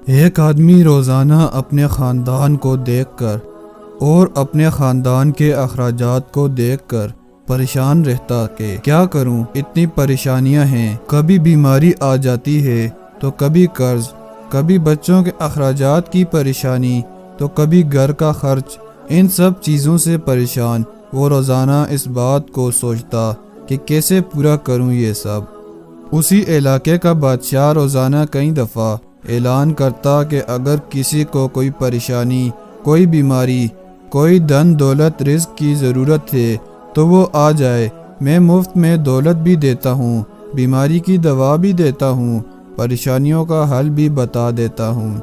ایک آدمی روزانہ اپنے خاندان کو دیکھ کر اور اپنے خاندان کے اخراجات کو دیکھ کر پریشان رہتا کہ کیا کروں، اتنی پریشانیاں ہیں، کبھی بیماری آ جاتی ہے تو کبھی قرض، کبھی بچوں کے اخراجات کی پریشانی تو کبھی گھر کا خرچ، ان سب چیزوں سے پریشان وہ روزانہ اس بات کو سوچتا کہ کیسے پورا کروں یہ سب۔ اسی علاقے کا بادشاہ روزانہ کئی دفعہ اعلان کرتا کہ اگر کسی کو کوئی پریشانی، کوئی بیماری، کوئی دھن دولت، رزق کی ضرورت ہے تو وہ آ جائے، میں مفت میں دولت بھی دیتا ہوں، بیماری کی دوا بھی دیتا ہوں، پریشانیوں کا حل بھی بتا دیتا ہوں۔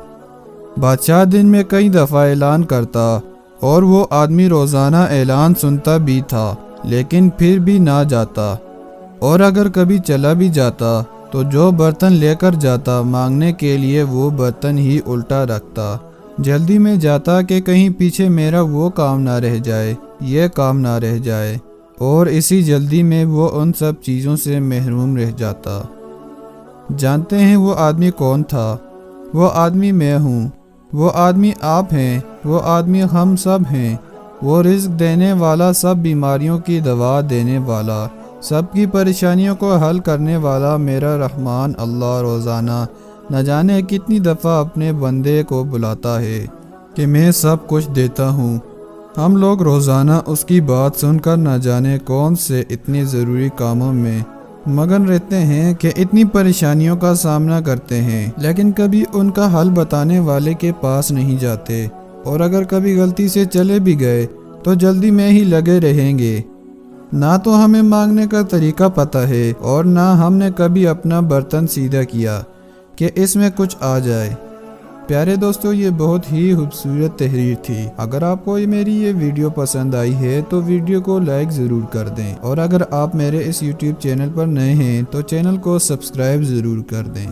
بادشاہ دن میں کئی دفعہ اعلان کرتا اور وہ آدمی روزانہ اعلان سنتا بھی تھا، لیکن پھر بھی نہ جاتا، اور اگر کبھی چلا بھی جاتا تو جو برتن لے کر جاتا مانگنے کے لیے وہ برتن ہی الٹا رکھتا۔ جلدی میں جاتا کہ کہیں پیچھے میرا وہ کام نہ رہ جائے، یہ کام نہ رہ جائے، اور اسی جلدی میں وہ ان سب چیزوں سے محروم رہ جاتا۔ جانتے ہیں وہ آدمی کون تھا؟ وہ آدمی میں ہوں، وہ آدمی آپ ہیں، وہ آدمی ہم سب ہیں، وہ رزق دینے والا، سب بیماریوں کی دوا دینے والا، سب کی پریشانیوں کو حل کرنے والا میرا رحمان اللہ روزانہ نہ جانے کتنی دفعہ اپنے بندے کو بلاتا ہے کہ میں سب کچھ دیتا ہوں۔ ہم لوگ روزانہ اس کی بات سن کر نہ جانے کون سے اتنے ضروری کاموں میں مگن رہتے ہیں کہ اتنی پریشانیوں کا سامنا کرتے ہیں، لیکن کبھی ان کا حل بتانے والے کے پاس نہیں جاتے، اور اگر کبھی غلطی سے چلے بھی گئے تو جلدی میں ہی لگے رہیں گے۔ نہ تو ہمیں مانگنے کا طریقہ پتہ ہے اور نہ ہم نے کبھی اپنا برتن سیدھا کیا کہ اس میں کچھ آ جائے۔ پیارے دوستو، یہ بہت ہی خوبصورت تحریر تھی۔ اگر آپ کو میری یہ ویڈیو پسند آئی ہے تو ویڈیو کو لائک ضرور کر دیں، اور اگر آپ میرے اس یوٹیوب چینل پر نئے ہیں تو چینل کو سبسکرائب ضرور کر دیں۔